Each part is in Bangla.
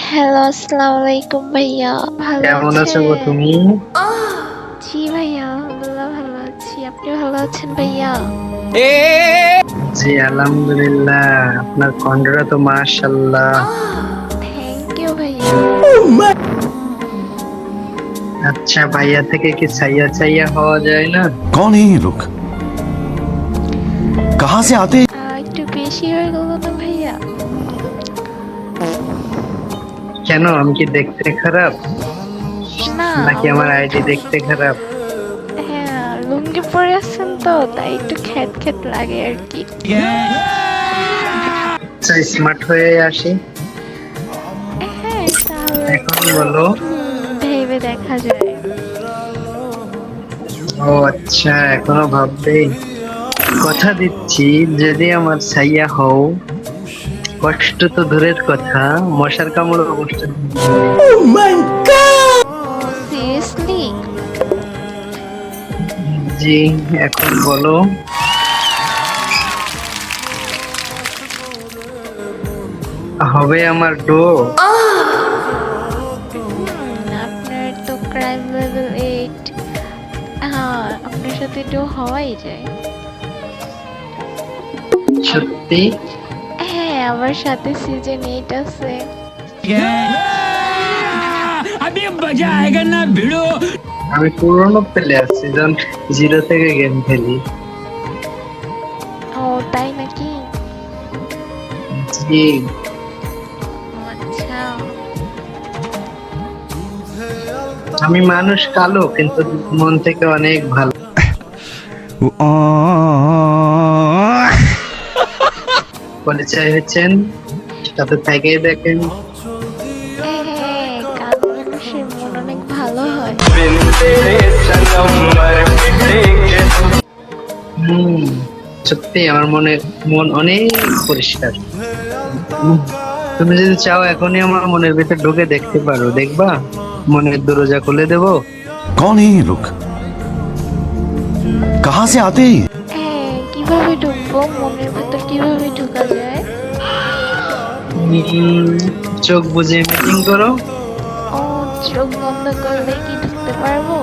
হ্যালো, আসসালামু আলাইকুম ভাইয়া। ভালো কেমন আছো গো আছেন? তুমি? জি ভাইয়া, আলহামদুলিল্লাহ ভালো আছি। আপনি ভালো আছেন ভাইয়া? জি আলহামদুলিল্লাহ। আপনার কণ্ঠটা তো মাশাআল্লাহ। থ্যাংক ইউ ভাইয়া। আচ্ছা, ভাইয়া থেকে কি ছাইয়া ছাইয়া হওয়া যায় না? कौन है ये लोग कहाँ से आते हैं একটু বেশি হয়ে গেল না ভাইয়া? কেন, আমি কি দেখতে খারাপ না, নাকি আমার আইডি দেখতে খারাপ? হ্যাঁ, লুঙ্গি পরে আছেন তো তাই একটু খ্যাত খ্যাত লাগে আর কি। আচ্ছা, স্মার্ট হয়ে আসি। হ্যাঁ, তাহলে এখন বলো। ভেবে দেখা যায়। ও আচ্ছা, এখনো ভাববেই। কথা দিচ্ছি, যদি আমার ছাইয়া হও, কষ্ট তো দূরের কথা, মশার কামড় অবশ্য। সিরিয়াসলি? জি, এখন বলো। হবে আমার ডো? আপনার তো ক্রাইম লেভেল 8। হ্যাঁ, আপনার সাথে একটু হওয়াই যায়। সত্যি? হ্যাঁ, আমার সাথে সিজন 8 আছে। अभी मजा आएगा ना भिड़ो। আমি পুরনো প্লেয়ার, সিজন 0 থেকে গেম খেলি। ও তাই নাকি? জি। আচ্ছা। আমি মানুষ কালো, কিন্তু মন থেকে অনেক ভালো। পরিচয় হচ্ছেন, সাথে থেকেই দেখেন। হ্যাঁ, কালো মানুষের মন অনেক ভালো হয়। হুম, সত্যি আমার মন অনেক পরিষ্কার। তুমি যদি চাও এখনই আমার মনের ভিতর ঢুকে দেখতে পারো, দেখবা? মনের দরজা খুলে দেবো। कौन है ये लोग कहाँ से आते हैं হ্যাঁ, কিভাবে ঢুকবো? মনের ভিতর কিভাবে ঢুকা যায়? চোখ বুজে মিটিং করো। ও, চোখ বন্ধ করলে কি ঢুকতে পারবো?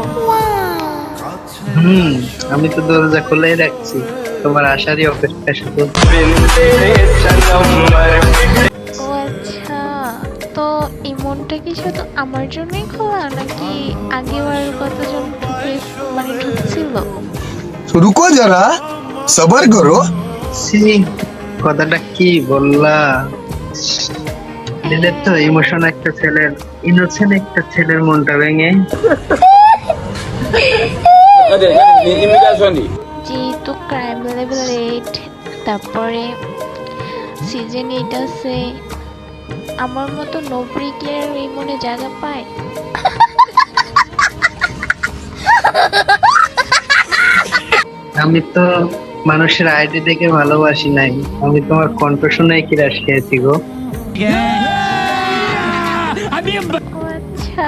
আমি তো দরজা খুলেই রাখছি, তোমার আসারই অপেক্ষা শুধু। ও আচ্ছা, তো এই মনটা কি শুধু আমার জন্যই খোলা নাকি আগেবার কতজন ঢুকছিল? रुको जरा सबर करो। ছি, কথাটা কি বললা? দিলে তো ইনোসেন্ট একটা ছেলের মনটা ভেঙে। যেহেতু ক্রাইম লেভেল 8, তারপরে সিজন 8 আছে, আমার মতো নোবরি কি আর এই মনে জায়গা পায়? আমি তো মানুষের আইডি দেখে ভালোবাসি নাই, আমি তোমার কণ্ঠ শুনেই কি রাশ খেয়েছি গো। अभी ও আচ্ছা।